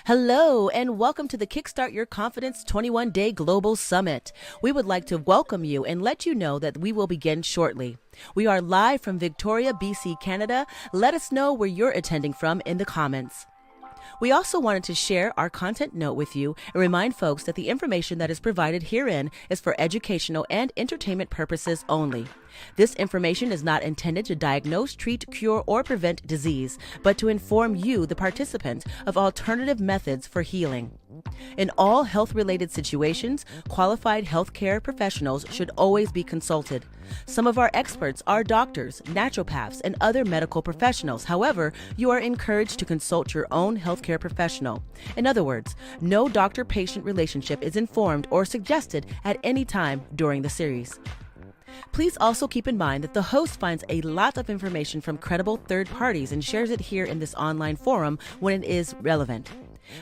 Hello, and welcome to the Kickstart Your Confidence 21-Day Global Summit. We would like to welcome you and let you know that we will begin shortly. We are live from Victoria, BC, Canada. Let us know where you're attending from in the comments. We also wanted to share our content note with you and remind folks that the information that is provided herein is for educational and entertainment purposes only. This information is not intended to diagnose, treat, cure, or prevent disease, but to inform you, the participant, of alternative methods for healing. In all health-related situations, qualified healthcare professionals should always be consulted. Some of our experts are doctors, naturopaths, and other medical professionals. However, you are encouraged to consult your own healthcare professional. In other words, no doctor-patient relationship is informed or suggested at any time during the series. Please also keep in mind that the host finds a lot of information from credible third parties and shares it here in this online forum when it is relevant.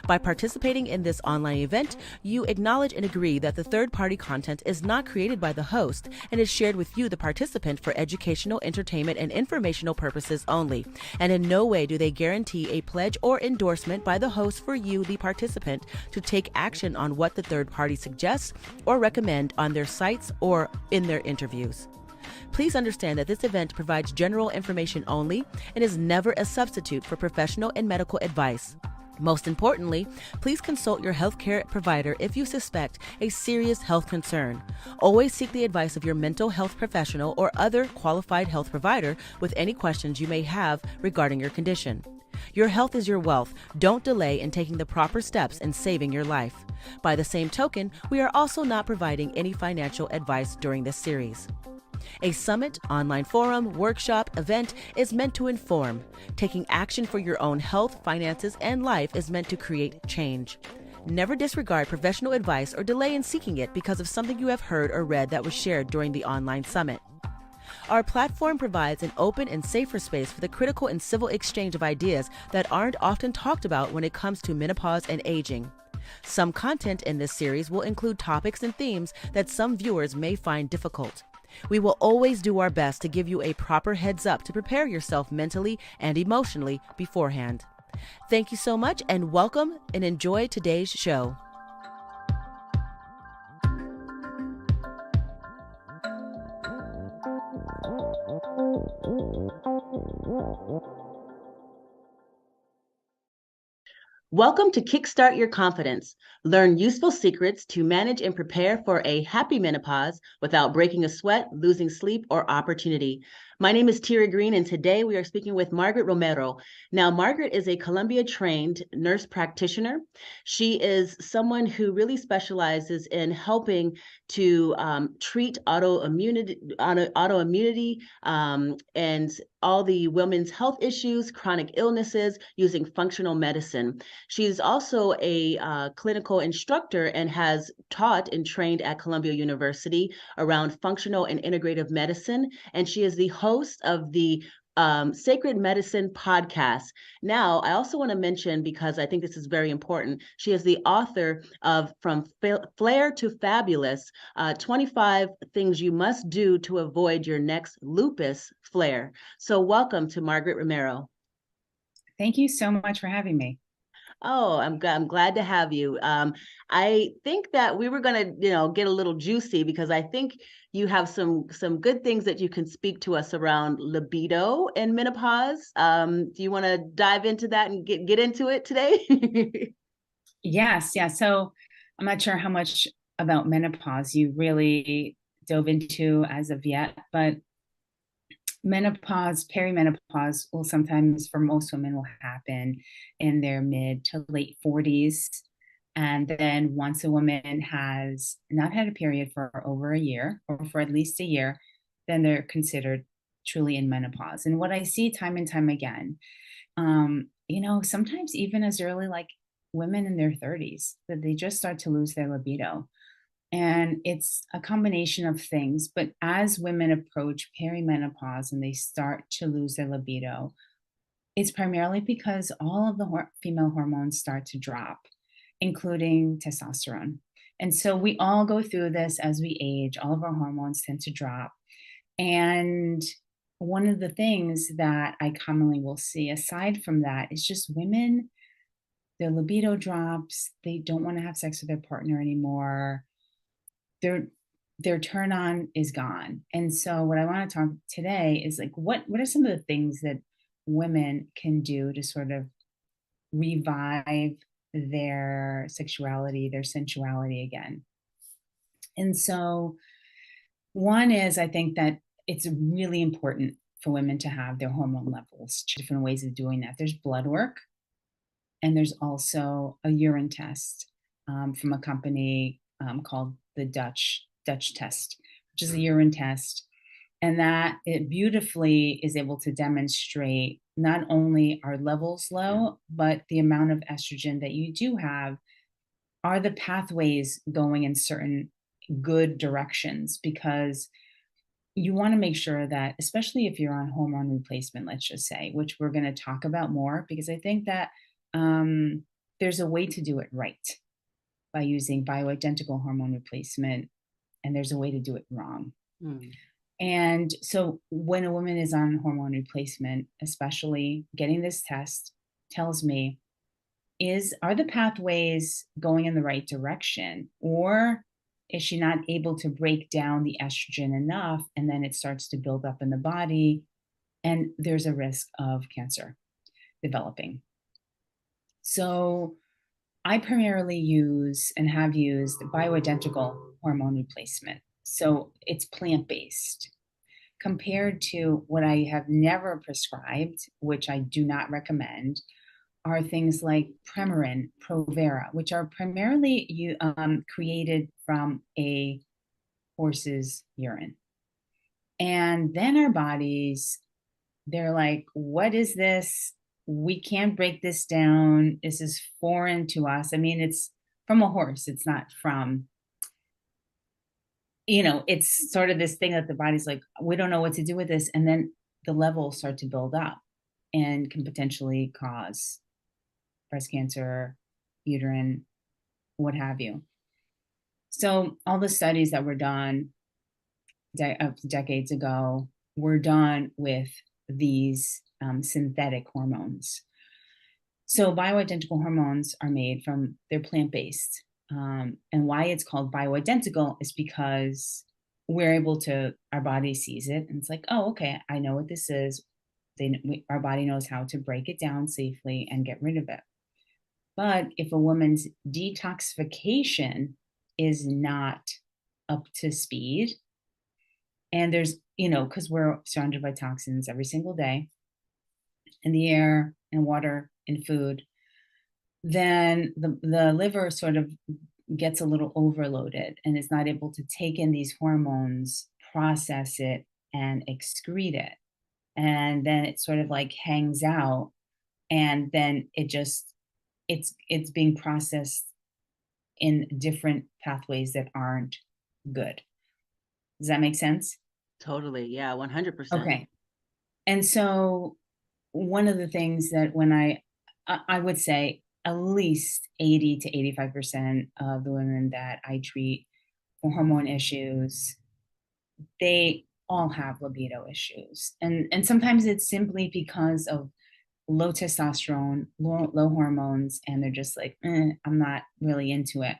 By participating in this online event, you acknowledge and agree that the third-party content is not created by the host and is shared with you, the participant, for educational, entertainment, and informational purposes only. And in no way do they guarantee a pledge or endorsement by the host for you, the participant, to take action on what the third party suggests or recommend on their sites or in their interviews. Please understand that this event provides general information only and is never a substitute for professional and medical advice. Most importantly, please consult your healthcare provider if you suspect a serious health concern. Always seek the advice of your mental health professional or other qualified health provider with any questions you may have regarding your condition. Your health is your wealth. Don't delay in taking the proper steps in saving your life. By the same token, we are also not providing any financial advice during this series. A summit, online forum, workshop, event is meant to inform. Taking action for your own health, finances, and life is meant to create change. Never disregard professional advice or delay in seeking it because of something you have heard or read that was shared during the online summit. Our platform provides an open and safer space for the critical and civil exchange of ideas that aren't often talked about when it comes to menopause and aging. Some content in this series will include topics and themes that some viewers may find difficult. We will always do our best to give you a proper heads up to prepare yourself mentally and emotionally beforehand. Thank you so much and welcome and enjoy today's show. Welcome to Kickstart Your Confidence. Learn useful secrets to manage and prepare for a happy menopause without breaking a sweat, losing sleep, or opportunity. My name is Tira Green, and today we are speaking with Margaret Romero. Now, Margaret is a Columbia-trained nurse practitioner. She is someone who really specializes in helping to treat autoimmunity and all the women's health issues, chronic illnesses, using functional medicine. She's also a clinical instructor and has taught and trained at Columbia University around functional and integrative medicine. And she is the host of the Sacred Medicine podcast. Now, I also want to mention, because I think this is very important, she is the author of From Flare to Fabulous, 25 Things You Must Do to Avoid Your Next Lupus Flare. So welcome to Margaret Romero. Thank you so much for having me. Oh, I'm glad to have you. I think that we were going to, get a little juicy because I think you have some good things that you can speak to us around libido and menopause. Do you want to dive into that and get into it today? Yes, yeah. So I'm not sure how much about menopause you really dove into as of yet, but menopause, perimenopause will sometimes, for most women, will happen in their mid to late 40s. And then once a woman has not had a period for over a year or for at least a year, then they're considered truly in menopause. And what I see time and time again, sometimes even as early like women in their 30s, that they just start to lose their libido. And it's a combination of things. But as women approach perimenopause and they start to lose their libido, it's primarily because all of the female hormones start to drop, including testosterone. And so we all go through this as we age, all of our hormones tend to drop. And one of the things that I commonly will see, aside from that, is just women their libido drops, they don't want to have sex with their partner anymore, their turn on is gone. And so what I want to talk today is like what are some of the things that women can do to sort of revive their sexuality, their sensuality again. And so one is, I think that it's really important for women to have their hormone levels. Different ways of doing that. There's blood work, and there's also a urine test from a company called the Dutch test, which is a urine test, and that it beautifully is able to demonstrate not only are levels low, but the amount of estrogen that you do have, are the pathways going in certain good directions, because you want to make sure that, especially if you're on hormone replacement, let's just say, which we're going to talk about more, because I think that there's a way to do it right by using bioidentical hormone replacement, and there's a way to do it wrong. And so when a woman is on hormone replacement, especially getting this test tells me, are the pathways going in the right direction, or is she not able to break down the estrogen enough, and then it starts to build up in the body, and there's a risk of cancer developing. So I primarily use and have used bioidentical hormone replacement. So it's plant-based compared to what I have never prescribed, which I do not recommend, are things like Premarin, Provera, which are primarily created from a horse's urine. And then our bodies, they're like, what is this? We can't break this down. This is foreign to us. I mean, it's from a horse. It's not from, it's sort of this thing that the body's like, we don't know what to do with this. And then the levels start to build up and can potentially cause breast cancer, uterine, what have you. So all the studies that were done decades ago were done with these synthetic hormones. So bioidentical hormones are made from, they're plant-based. And why it's called bioidentical is because our body sees it and it's like, oh, okay, I know what this is. Our body knows how to break it down safely and get rid of it. But if a woman's detoxification is not up to speed, and there's, because we're surrounded by toxins every single day in the air and water and food, then the liver sort of gets a little overloaded and is not able to take in these hormones, process it, and excrete it. And then it sort of like hangs out, and then it's being processed in different pathways that aren't good. Does that make sense? Totally. Yeah, 100%. Okay. And so one of the things that when I would say at least 80 to 85% of the women that I treat for hormone issues, they all have libido issues. And sometimes it's simply because of low testosterone, low hormones, and they're just like, I'm not really into it.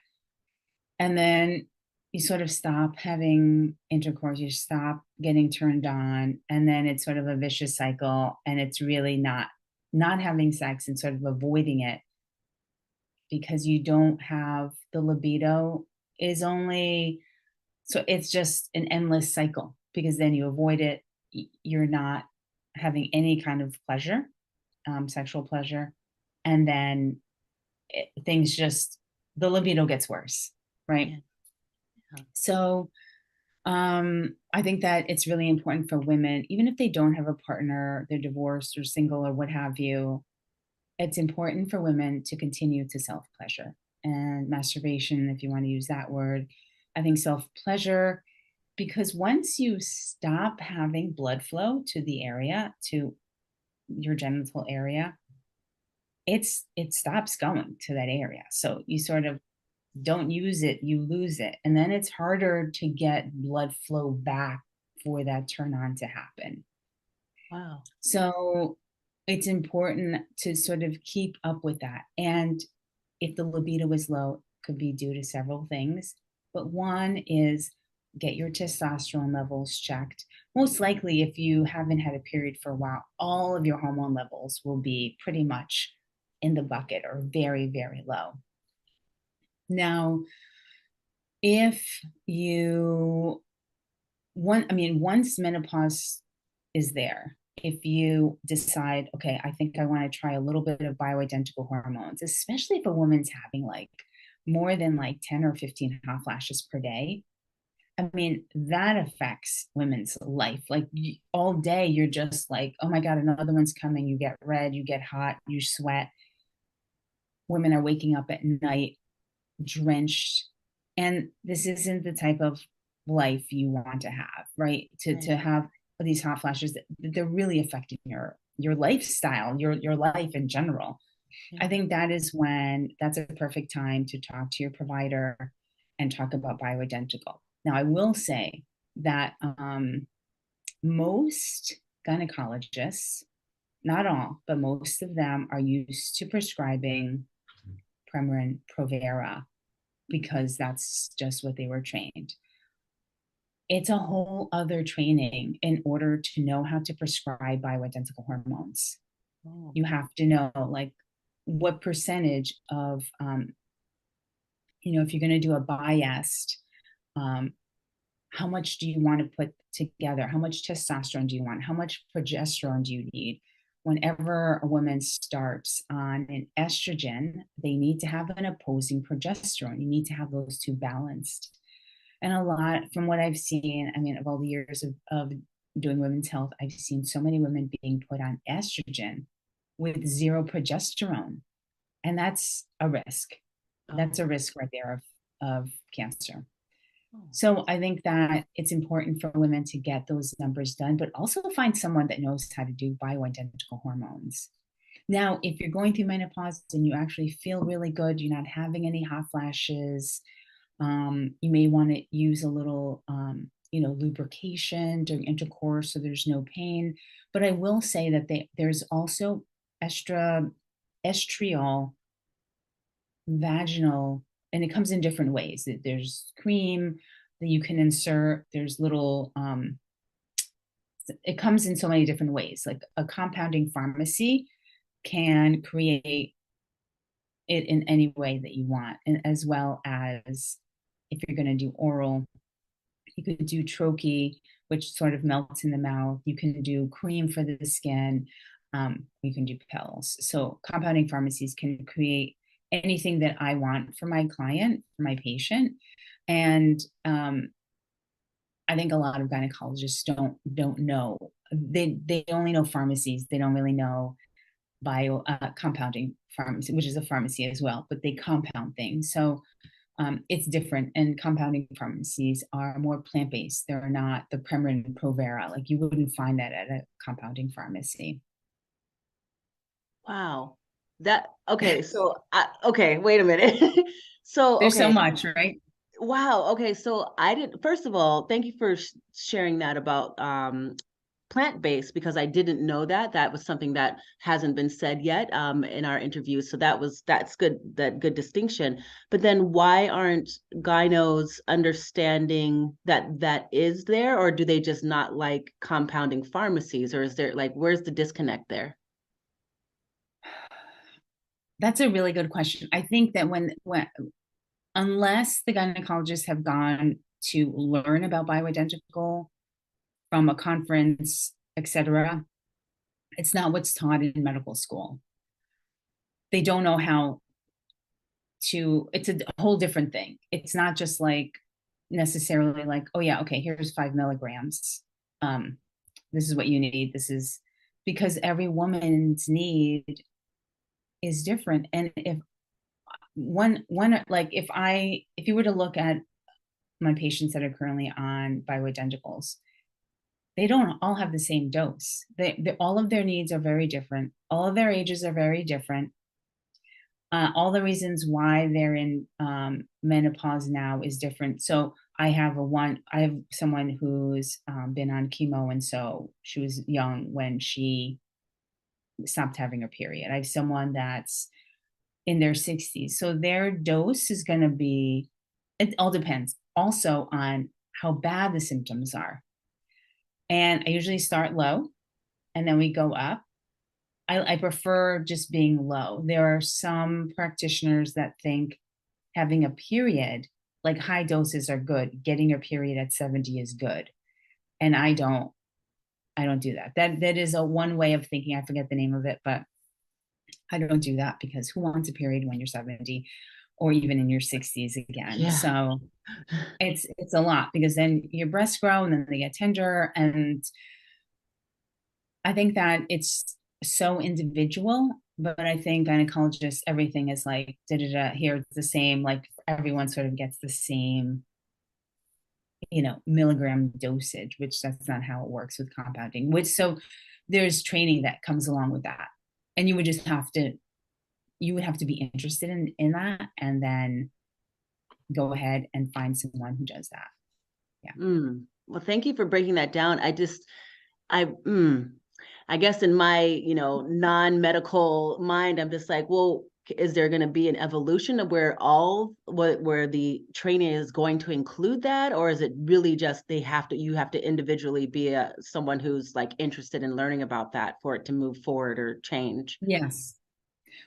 And then you sort of stop having intercourse, you stop getting turned on, and then it's sort of a vicious cycle, and it's really not having sex and sort of avoiding it because you don't have the libido is only, so it's just an endless cycle, because then you avoid it, you're not having any kind of pleasure, sexual pleasure, and then the libido gets worse, right? Yeah. So I think that it's really important for women, even if they don't have a partner, they're divorced or single or what have you, it's important for women to continue to self-pleasure and masturbation, if you want to use that word. I think self-pleasure, because once you stop having blood flow to the area, to your genital area, it stops going to that area. So you sort of don't use it, you lose it. And then it's harder to get blood flow back for that turn on to happen. Wow. So it's important to sort of keep up with that. And if the libido is low, it could be due to several things. But one is get your testosterone levels checked. Most likely, if you haven't had a period for a while, all of your hormone levels will be pretty much in the bucket or very, very low. Now, if you once menopause is there, if you decide, okay, I think I want to try a little bit of bioidentical hormones, especially if a woman's having like more than like 10 or 15 hot flashes per day, I mean, that affects women's life. Like all day, you're just like, oh my God, another one's coming. You get red, you get hot, you sweat. Women are waking up at night drenched. And this isn't the type of life you want to have, right? To have these hot flashes, they're really affecting your lifestyle, your life in general. I think that's a perfect time to talk to your provider and talk about bioidentical. Now, I will say that most gynecologists, not all, but most of them are used to prescribing Premarin Provera because that's just what they were trained. It's a whole other training in order to know how to prescribe bioidentical hormones. Oh. You have to know like what percentage of, if you're going to do a biased, how much do you want to put together? How much testosterone do you want? How much progesterone do you need? Whenever a woman starts on an estrogen, they need to have an opposing progesterone. You need to have those two balanced. And a lot from what I've seen, of all the years of doing women's health, I've seen so many women being put on estrogen with zero progesterone. And that's a risk. Oh. That's a risk right there of cancer. Oh. So I think that it's important for women to get those numbers done, but also find someone that knows how to do bioidentical hormones. Now, if you're going through menopause and you actually feel really good, you're not having any hot flashes, you may want to use a little, lubrication during intercourse so there's no pain. But I will say that there's also estriol vaginal, and it comes in different ways. There's cream that you can insert. There's little, it comes in so many different ways. Like a compounding pharmacy can create it in any way that you want. And as well as if you're going to do oral, you could do troche, which sort of melts in the mouth. You can do cream for the skin. You can do pills. So compounding pharmacies can create anything that I want for my client, for my patient. And I think a lot of gynecologists don't know. They only know pharmacies. They don't really know compounding pharmacy, which is a pharmacy as well, but they compound things. So it's different. And compounding pharmacies are more plant-based. They're not the Premarin Provera. Like you wouldn't find that at a compounding pharmacy. Wow. Okay. So, okay, wait a minute. So there's so much, right? Wow. Okay. So first of all, thank you for sharing that about plant-based, because I didn't know that was something that hasn't been said yet in our interview. So that's good, that good distinction. But then why aren't gynos understanding that is there, or do they just not like compounding pharmacies, or is there like, where's the disconnect there? That's a really good question. I think that when unless the gynecologists have gone to learn about bioidentical from a conference, etc., it's not what's taught in medical school. They don't know how to, it's a whole different thing. It's not just like necessarily like, oh yeah, okay, here's 5 milligrams. This is what you need. This is because every woman's need is different. And if if you were to look at my patients that are currently on bioidenticals, they don't all have the same dose. All of their needs are very different. All of their ages are very different. All the reasons why they're in menopause now is different. So I have someone who's been on chemo, and so she was young when she stopped having her period. I have someone that's in their 60s. So their dose is going to be, it all depends also on how bad the symptoms are. And I usually start low and then we go up. I prefer just being low. There are some practitioners that think having a period, like high doses are good. Getting your period at 70 is good. And I don't do that. That is a one way of thinking. I forget the name of it, but I don't do that because who wants a period when you're 70 or even in your 60s again? Yeah. So it's a lot because then your breasts grow and then they get tender. And I think that it's so individual, but I think gynecologists, everything is like, da da da, here it's the same, like everyone sort of gets the same, milligram dosage, which that's not how it works with compounding, so there's training that comes along with that. And you would have to be interested in that and then go ahead and find someone who does that. Yeah. Well, thank you for breaking that down. I guess in my, non-medical mind, I'm just like, well, is there going to be an evolution of where the training is going to include that? Or is it really just you have to individually be someone who's like interested in learning about that for it to move forward or change? Yes.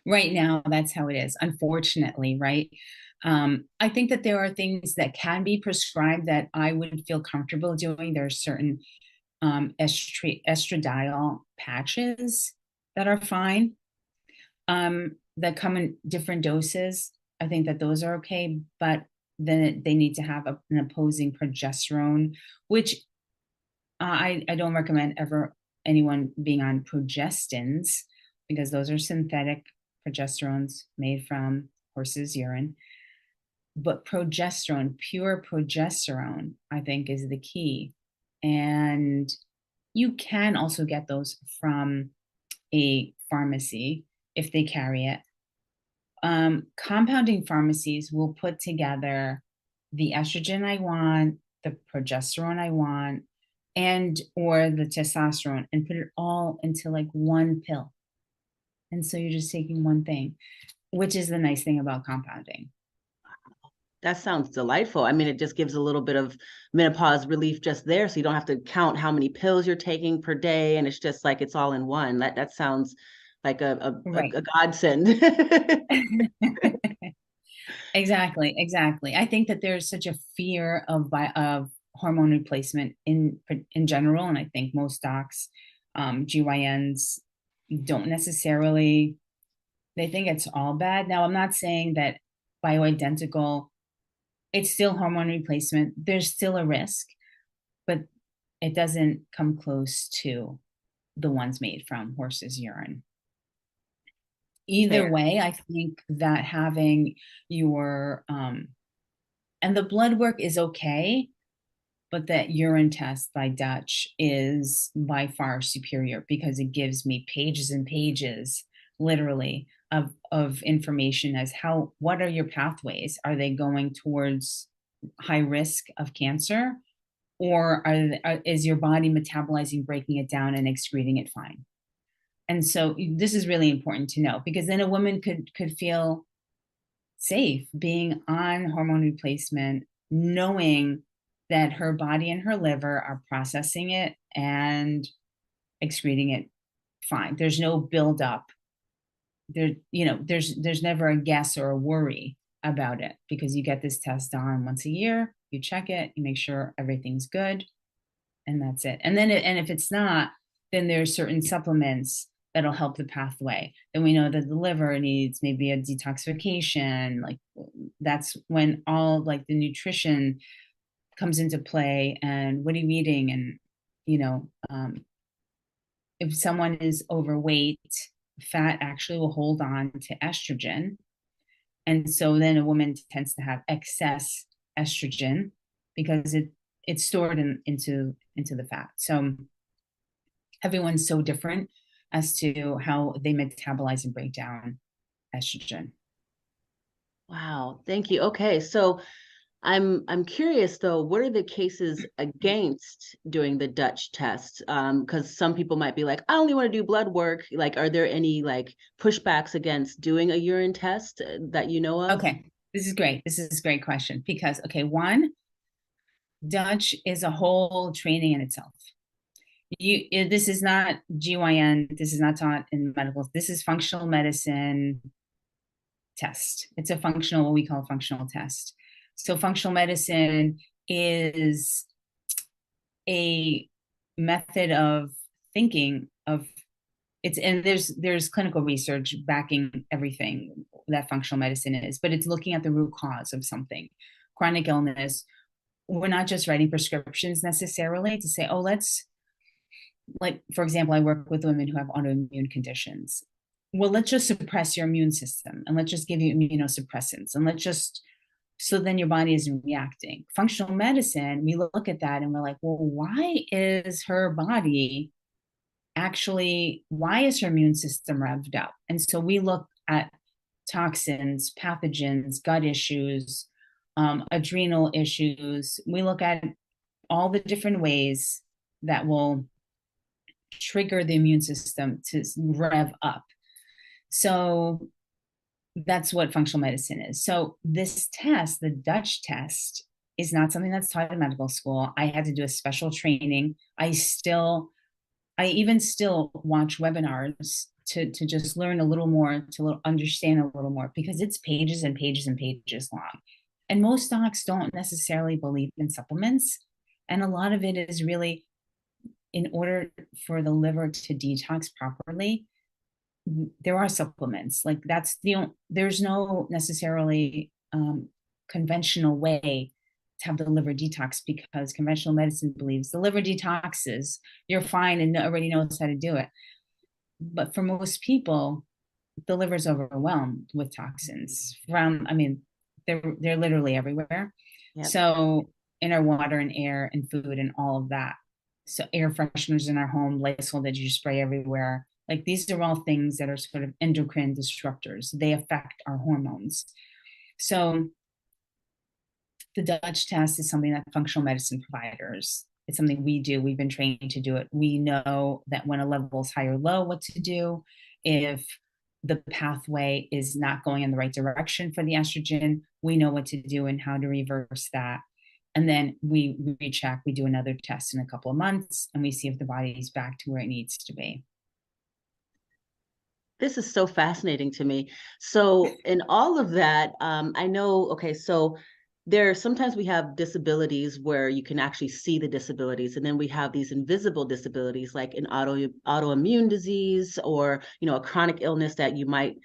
Right now, that's how it is, unfortunately, right? I think that there are things that can be prescribed that I would feel comfortable doing. There are certain estradiol patches that are fine, that come in different doses. I think that those are okay, but then they need to have an opposing progesterone, which I don't recommend ever anyone being on progestins because those are synthetic progesterones made from horse's urine. But progesterone, pure progesterone, I think is the key. And you can also get those from a pharmacy if they carry it. Compounding pharmacies will put together the estrogen I want, the progesterone I want, and or the testosterone and put it all into like one pill. And so you're just taking one thing, which is the nice thing about compounding. That sounds delightful. I mean, it just gives a little bit of menopause relief just there. So you don't have to count how many pills you're taking per day. And it's just like, it's all in one. That sounds like a Right. godsend. Exactly. I think that there's such a fear of hormone replacement in general, and I think most docs, GYNs, don't necessarily. They think it's all bad. Now, I'm not saying that bioidentical. It's still hormone replacement. There's still a risk, but it doesn't come close to the ones made from horse's urine. Either Fair. way, I think that having your and the blood work is okay, but that urine test by Dutch is by far superior because it gives me pages and pages, literally, of information as what are your pathways? Are they going towards high risk of cancer, or is your body metabolizing, breaking it down, and excreting it fine? And so this is really important to know because then a woman could feel safe being on hormone replacement, knowing that her body and her liver are processing it and excreting it fine. There's no buildup. There's never a guess or a worry about it because you get this test done once a year, you check it, you make sure everything's good, and that's it. And then if it's not, then there's certain supplements that'll help the pathway. Then we know that the liver needs maybe a detoxification. Like that's when all like the nutrition comes into play and what are you eating? And, if someone is overweight, fat actually will hold on to estrogen. And so then a woman tends to have excess estrogen because it's stored into the fat. So everyone's so different as to how they metabolize and break down estrogen. Wow. Thank you. Okay. So I'm curious though, what are the cases against doing the Dutch test? Because some people might be like, I only want to do blood work. Like, are there any like pushbacks against doing a urine test that you know of? Okay, this is great. This is a great question because, okay, one, Dutch is a whole training in itself. This is not GYN. This is not taught in medical. This is functional medicine test. It's a functional, what we call a functional test. So functional medicine is a method of thinking of it's, and there's clinical research backing everything that functional medicine is, but it's looking at the root cause of something, chronic illness. We're not just writing prescriptions necessarily to say, oh, let's, like, for example, I work with women who have autoimmune conditions. Well, let's just suppress your immune system and let's just give you immunosuppressants and let's just, so then your body isn't reacting. Functional medicine, we look at that and we're like, well, why is her body actually, why is her immune system revved up? And so we look at toxins, pathogens, gut issues, adrenal issues. We look at all the different ways that will trigger the immune system to rev up. So that's what functional medicine is. So this test, the Dutch test, is not something that's taught in medical school. I had to do a special training. I even still watch webinars to just learn a little more, to understand a little more, because it's pages and pages and pages long. And most docs don't necessarily believe in supplements. And a lot of it is really, in order for the liver to detox properly, there are supplements. Like there's no necessarily conventional way to have the liver detox, because conventional medicine believes the liver detoxes, you're fine and already knows how to do it. But for most people, the liver's overwhelmed with toxins from, I mean, they're literally everywhere. Yep. So in our water and air and food and all of that. So air fresheners in our home, Lysol that you spray everywhere. Like these are all things that are sort of endocrine disruptors. They affect our hormones. So the Dutch test is something that functional medicine providers, it's something we do. We've been trained to do it. We know that when a level is high or low, what to do. If the pathway is not going in the right direction for the estrogen, we know what to do and how to reverse that. And then we recheck, we do another test in a couple of months, and we see if the body is back to where it needs to be. This is so fascinating to me. So in all of that, I know, okay, so sometimes we have disabilities where you can actually see the disabilities, and then we have these invisible disabilities like an autoimmune disease, or, a chronic illness that you might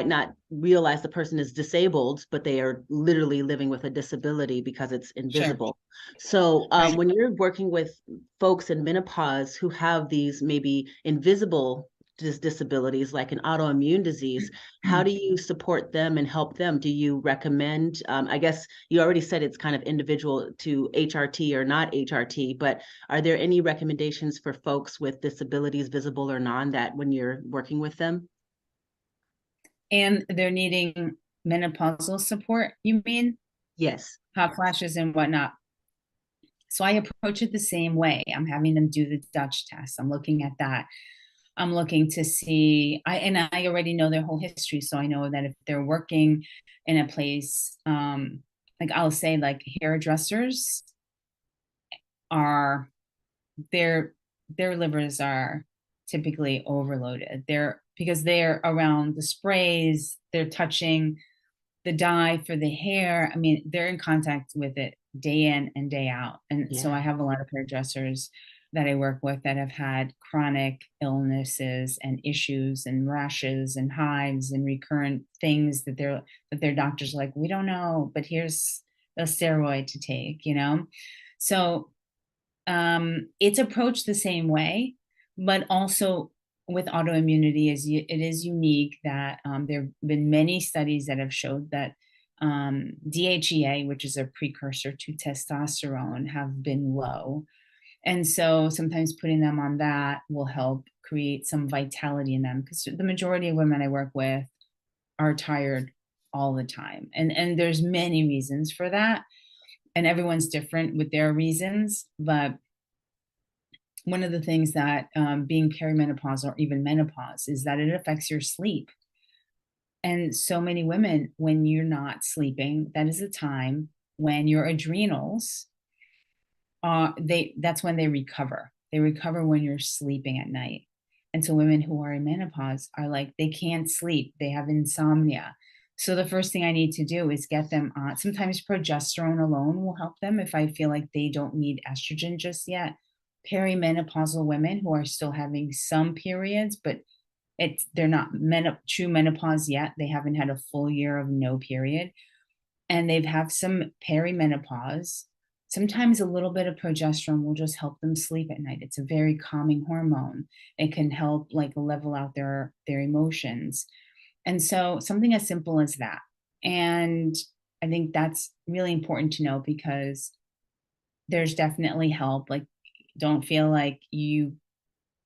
not realize the person is disabled, but they are literally living with a disability because it's invisible. Sure. So Right. when you're working with folks in menopause who have these maybe invisible disabilities like an autoimmune disease, how do you support them and help them? Do you recommend, I guess you already said it's kind of individual to HRT or not HRT, but are there any recommendations for folks with disabilities, visible or non, that when you're working with them? And they're needing menopausal support, you mean? Yes. Hot flashes and whatnot. So I approach it the same way. I'm having them do the Dutch test. I'm looking at that. I'm looking to see, I already know their whole history. So I know that if they're working in a place, like I'll say like hairdressers are, their livers are typically overloaded. Because they're around the sprays, they're touching the dye for the hair. I mean, they're in contact with it day in and day out. And so I have a lot of hairdressers that I work with that have had chronic illnesses and issues and rashes and hives and recurrent things that their doctors are like, we don't know, but here's a steroid to take. So it's approached the same way, but also with autoimmunity it is unique that there have been many studies that have showed that DHEA, which is a precursor to testosterone, have been low. And so sometimes putting them on that will help create some vitality in them, because the majority of women I work with are tired all the time. And there's many reasons for that. And everyone's different with their reasons. But one of the things that being perimenopausal or even menopause is that it affects your sleep. And so many women, when you're not sleeping, that is a time when your adrenals that's when they recover. They recover when you're sleeping at night. And so women who are in menopause are like, they can't sleep. They have insomnia. So the first thing I need to do is get them on. Sometimes progesterone alone will help them if I feel like they don't need estrogen just yet. Perimenopausal women who are still having some periods, but they're not true menopause yet. They haven't had a full year of no period. And they've had some perimenopause. Sometimes a little bit of progesterone will just help them sleep at night. It's a very calming hormone. It can help like level out their emotions. And so something as simple as that. And I think that's really important to know because there's definitely help. Like, don't feel like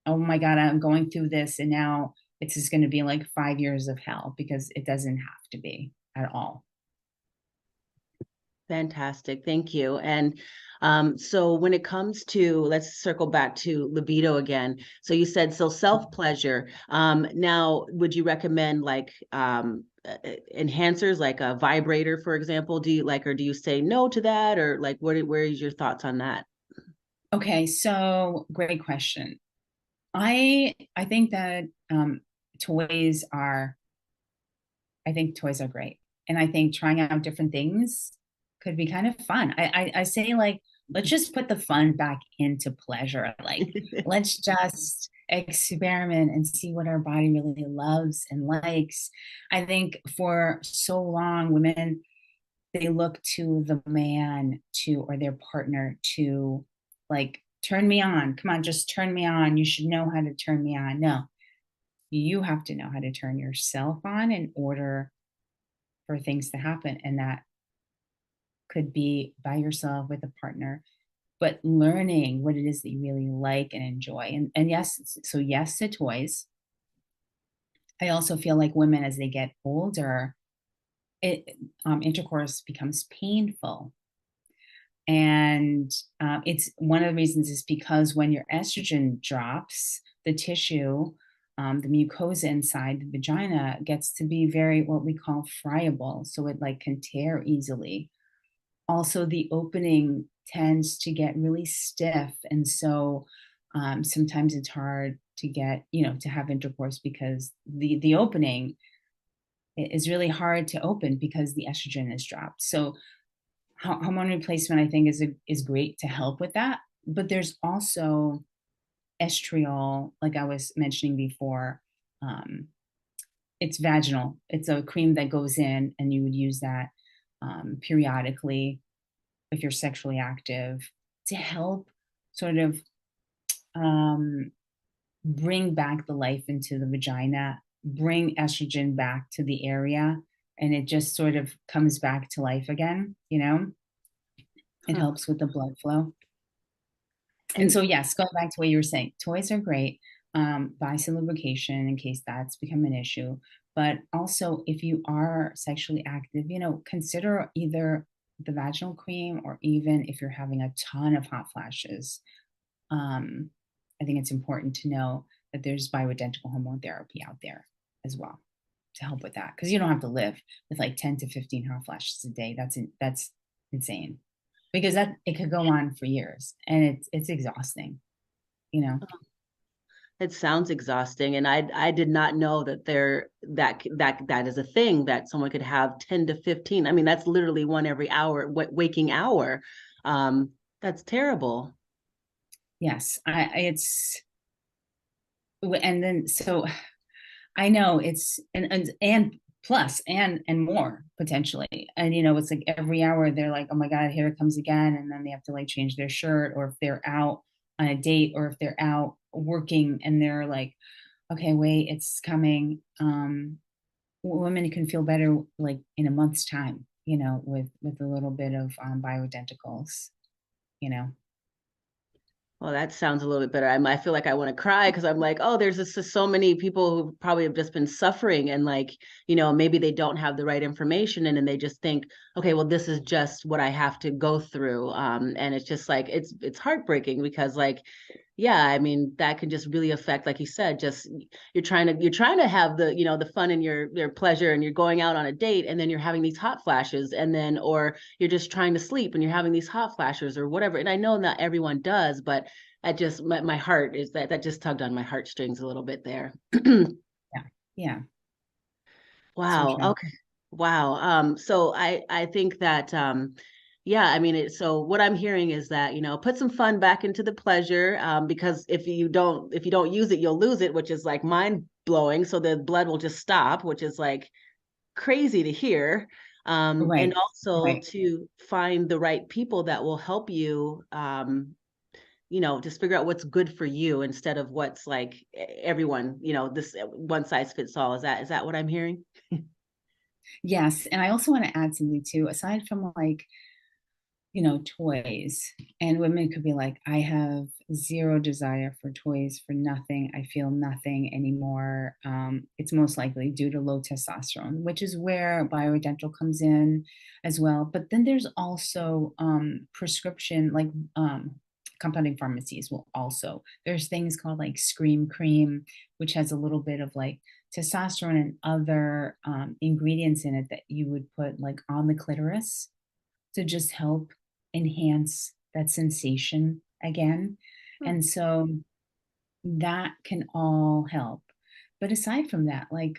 oh my God, I'm going through this and now it's just going to be like 5 years of hell, because it doesn't have to be at all. Fantastic. Thank you. And so when it comes to, let's circle back to libido again. So you said, so self-pleasure. Now, would you recommend like enhancers, like a vibrator, for example? Do you like, or do you say no to that? Or like, where is your thoughts on that? Okay, so great question. I think that toys are, I think toys are great. And I think trying out different things could be kind of fun. I say like, let's just put the fun back into pleasure. Like, let's just experiment and see what our body really loves and likes. I think for so long, women, they look to the man or their partner to like, turn me on. Come on, just turn me on. You should know how to turn me on. No, you have to know how to turn yourself on in order for things to happen. And that could be by yourself with a partner, but learning what it is that you really like and enjoy. And yes, so yes to toys. I also feel like women, as they get older, intercourse becomes painful. And it's one of the reasons is because when your estrogen drops, the tissue, the mucosa inside the vagina gets to be very, what we call friable. So it like can tear easily. Also, the opening tends to get really stiff. And so sometimes it's hard to get, to have intercourse because the opening is really hard to open because the estrogen is dropped. So hormone replacement, I think, is great to help with that. But there's also estriol, like I was mentioning before. It's vaginal. It's a cream that goes in, and you would use that periodically if you're sexually active to help sort of bring back the life into the vagina, bring estrogen back to the area, and it just sort of comes back to life again, It helps with the blood flow. And so, yes, going back to what you were saying, toys are great. Buy some lubrication in case that's become an issue. But also, if you are sexually active, consider either the vaginal cream or even if you're having a ton of hot flashes. I think it's important to know that there's bioidentical hormone therapy out there as well to help with that, because you don't have to live with like 10 to 15 hot flashes a day. That's insane, because it could go on for years, and it's exhausting. It sounds exhausting, and I did not know that that is a thing, that someone could have 10 to 15. I mean, that's literally one every hour, waking hour. That's terrible. Yes, it's, and then so I know it's and plus and more potentially, and it's like every hour they're like, oh my God, here it comes again, and then they have to like change their shirt, or if they're out on a date, or if they're out working and they're like, okay, wait, it's coming. Women can feel better like in a month's time, with a little bit of bioidenticals, you know. Well, that sounds a little bit better. I feel like I want to cry because I'm like, oh, there's just so many people who probably have just been suffering and like, maybe they don't have the right information and then they just think, okay, well, this is just what I have to go through. And it's just like it's heartbreaking because like, yeah, I mean, that can just really affect, like you said, just you're trying to have the fun and your pleasure and you're going out on a date and then you're having these hot flashes and then or you're just trying to sleep and you're having these hot flashes or whatever. And I know not everyone does, but I just my heart is that just tugged on my heartstrings a little bit there. Yeah. Yeah. So Wow. true. Okay. Wow. So I think that yeah, I mean so what I'm hearing is that, put some fun back into the pleasure, because if you don't use it, you'll lose it, which is like mind blowing. So the blood will just stop, which is like crazy to hear. And Right. also Right. to find the right people that will help you, just figure out what's good for you instead of what's like everyone, this one size fits all. Is that what I'm hearing? Yes. And I also want to add something too, aside from like, toys. And women could be like, I have zero desire for toys for nothing. I feel nothing anymore. It's most likely due to low testosterone, which is where bioidentical comes in as well. But then there's also prescription, like compounding pharmacies will also, there's things called like Scream Cream, which has a little bit of like testosterone and other ingredients in it that you would put like on the clitoris to just help enhance that sensation again. Hmm. And so that can all help. But aside from that, like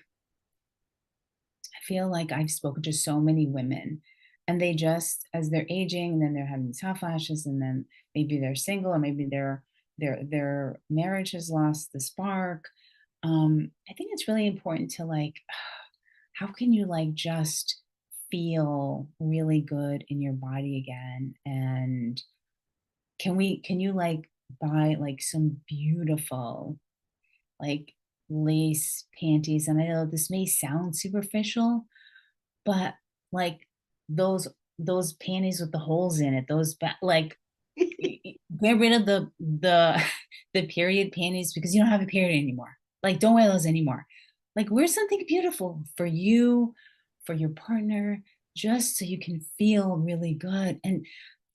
I feel like I've spoken to so many women and they just as they're aging and then they're having these hot flashes and then maybe they're single or maybe their marriage has lost the spark. I think it's really important to like how can you like just feel really good in your body again and can you like buy like some beautiful like lace panties? And I know this may sound superficial, but like those those panties with the holes in it, like get rid of the the period panties because you don't have a period anymore. Like don't wear those anymore. Like wear something beautiful for you, for your partner, just so you can feel really good and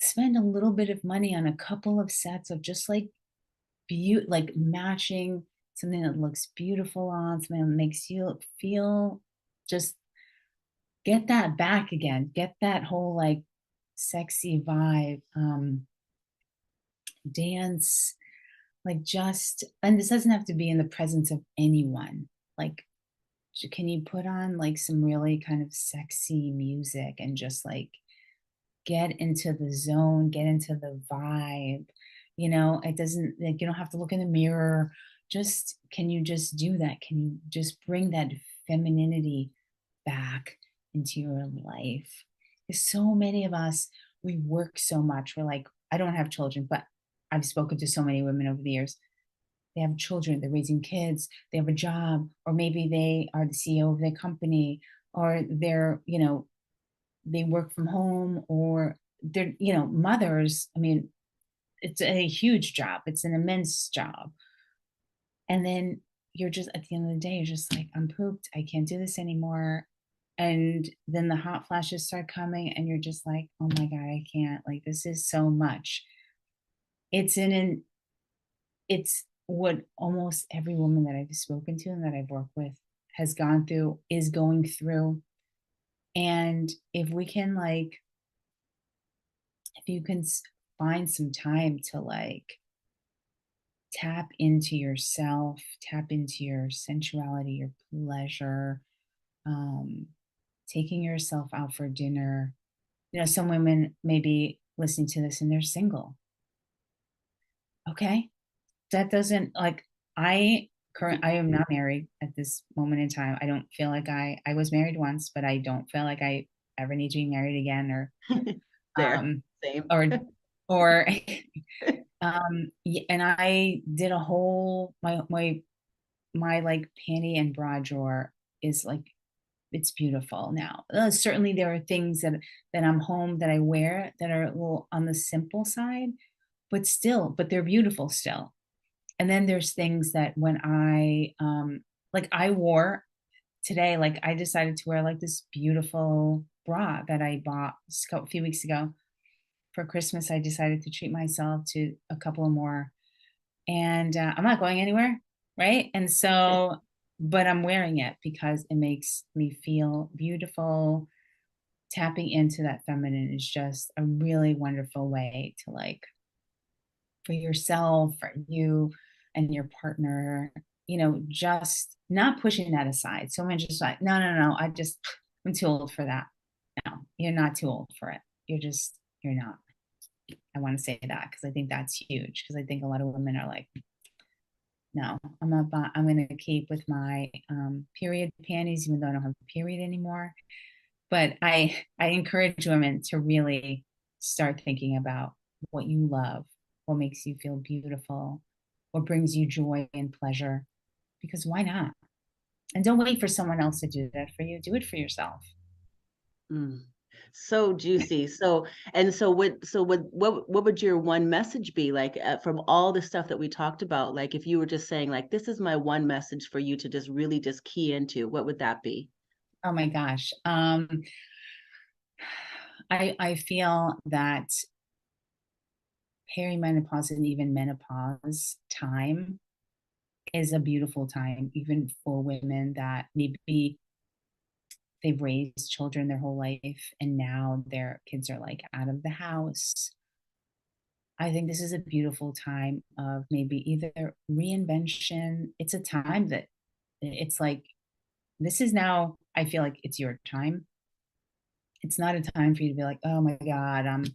spend a little bit of money on a couple of sets of just like like matching something that looks beautiful on something that makes you feel just get that back again, get that whole like sexy vibe, dance, like just, and this doesn't have to be in the presence of anyone. Like, can you put on like some really kind of sexy music and just like get into the zone, get into the vibe? It doesn't like you don't have to look in the mirror. Just can you just do that? Can you just bring that femininity back into your life? There's so many of us, we work so much. We're like, I don't have children, but I've spoken to so many women over the years. They have children, they're raising kids, they have a job, or maybe they are the CEO of their company, or they work from home, or they're, mothers. I mean, it's a huge job, it's an immense job. And then you're just at the end of the day, you're just like, I'm pooped, I can't do this anymore. And then the hot flashes start coming, and you're just like, oh my God, I can't. Like, this is so much. It's in an it's what almost every woman that I've spoken to and that I've worked with has gone through, is going through. And if we can like, if you can find some time to like tap into yourself, tap into your sensuality, your pleasure, um, taking yourself out for dinner. Some women may be listening to this and they're single. Okay. That doesn't like I am not married at this moment in time. I don't feel like I was married once, but I don't feel like I ever need to be married again There. um Same. or or and I did a whole my like panty and bra drawer is like it's beautiful now. Certainly there are things that I'm home that I wear that are a little on the simple side, but they're beautiful still. And then there's things that when I wore today, like I decided to wear like this beautiful bra that I bought a few weeks ago for Christmas. I decided to treat myself to a couple of more, and I'm not going anywhere, right? And so, but I'm wearing it because it makes me feel beautiful. Tapping into that feminine is just a really wonderful way to like for yourself, for you and your partner, just not pushing that aside. So I'm just like, no, no, no, I'm too old for that. No, you're not too old for it. You're not. I want to say that because I think that's huge. Because I think a lot of women are like, no, I'm going to keep with my period panties, even though I don't have a period anymore. But I encourage women to really start thinking about what you love, what makes you feel beautiful, what brings you joy and pleasure, because why not? And don't wait for someone else to do that for you. Do it for yourself. Mm. So juicy. What would your one message be like from all the stuff that we talked about? Like if you were just saying like, this is my one message for you to just really just key into, what would that be? Oh my gosh. I feel that perimenopause and even menopause time is a beautiful time, even for women that maybe they've raised children their whole life and now their kids are like out of the house. I think this is a beautiful time of maybe either reinvention. It's a time that it's like, this is now, I feel like it's your time. It's not a time for you to be like, oh my God, I'm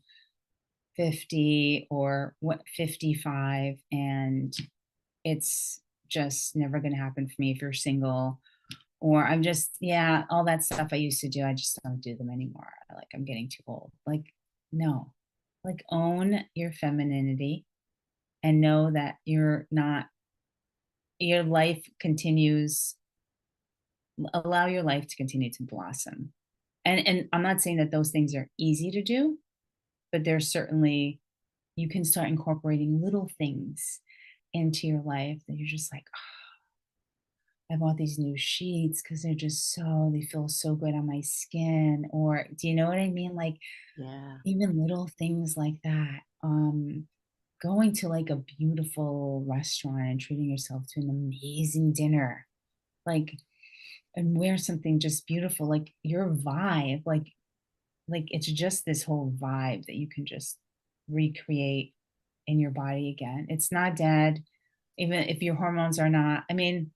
50 or what 55 and it's just never going to happen for me if you're single, or I'm just, yeah, all that stuff I used to do, I just don't do them anymore. Like I'm getting too old. Like, no, like own your femininity and know that you're not, your life continues, allow your life to continue to blossom. And I'm not saying that those things are easy to do, but there's certainly, you can start incorporating little things into your life that you're just like, I bought these new sheets because they feel so good on my skin. Or do you know what I mean? Like Yeah. even little things like that. Going to like a beautiful restaurant and treating yourself to an amazing dinner. Like, and wear something just beautiful, like your vibe, like it's just this whole vibe that you can just recreate in your body again. It's not dead, even if your hormones are not. I mean,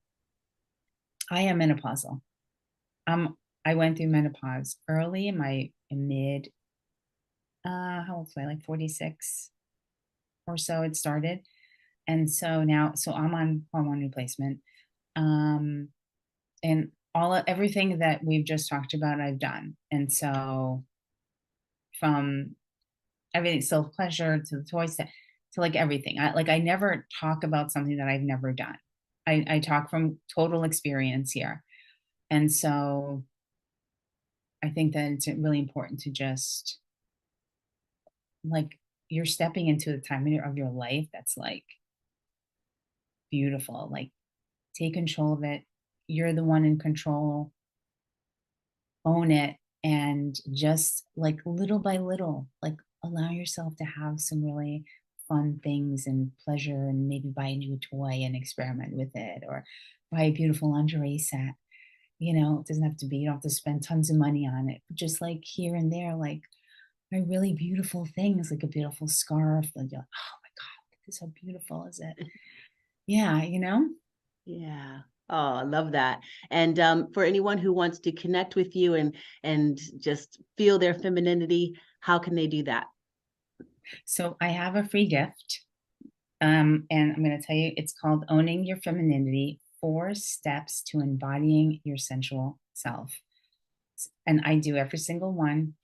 I am menopausal. I went through menopause early in my in mid how old was I? Like 46 or so it started. And so I'm on hormone replacement. Um and everything that we've just talked about I've done. And so from everything, self pleasure to the toys to like everything. I never talk about something that I've never done. I talk from total experience here. And so I think that it's really important to just like you're stepping into a time of your life that's like beautiful. Like take control of it. You're the one in control. Own it and just like little by little, like allow yourself to have some really fun things and pleasure and maybe buy a new toy and experiment with it or buy a beautiful lingerie set. It doesn't have to be, you don't have to spend tons of money on it, but just like here and there, like are really beautiful things, like a beautiful scarf. Like you're like, oh my God, this how beautiful is it? Yeah. Yeah. Oh, I love that. And for anyone who wants to connect with you and just feel their femininity, how can they do that? So I have a free gift. And I'm going to tell you, it's called Owning Your Femininity: 4 Steps to Embodying Your Sensual Self. And I do every single one.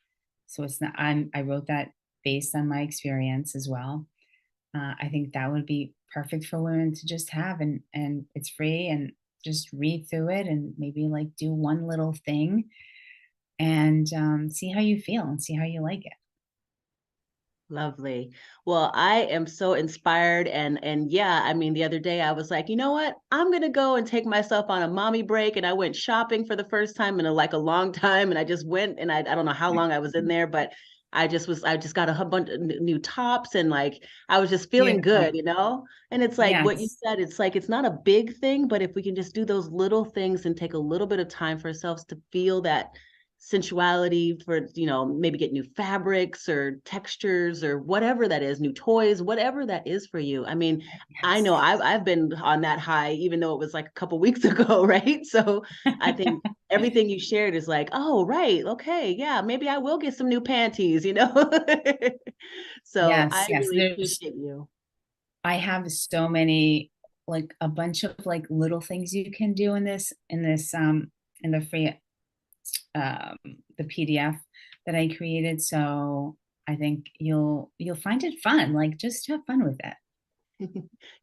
So it's not, I wrote that based on my experience as well. I think that would be perfect for women to just have, and it's free, and just read through it and maybe like do one little thing and see how you feel and see how you like it. Lovely. Well, I am so inspired and yeah, I mean the other day I was like, "You know what? I'm going to go and take myself on a mommy break." And I went shopping for the first time in like a long time, and I just went and I don't know how long I was in there, but I just got a bunch of new tops, and like I was just feeling Beautiful. good, you know? And it's like what you Yes. said, it's like it's not a big thing, but if we can just do those little things and take a little bit of time for ourselves to feel that sensuality, for maybe get new fabrics or textures or whatever that is, new toys, whatever that is for you. I mean, I know Yes. I've been on that high, even though it was like a couple weeks ago, right? So I think everything you shared is like, oh right, okay, yeah, maybe I will get some new panties, you know. So Yes, I yes. really There's appreciate you. I have so many, like a bunch of like little things you can do in the free um the PDF that I created. So I think you'll find it fun. Like just have fun with it.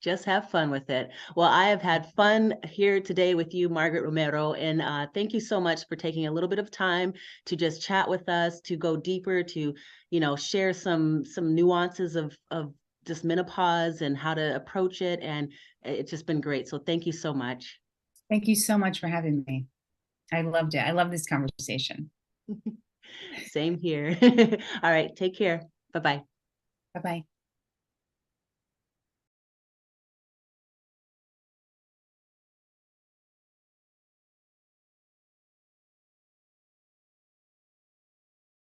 Just have fun with it. Well, I have had fun here today with you, Margaret Romero, and thank you so much for taking a little bit of time to just chat with us, to go deeper, to share some nuances of just menopause and how to approach it, and it's just been great. So thank you so much. Thank you so much for having me. I loved it. I love this conversation. Same here. All right, take care. Bye bye. Bye bye.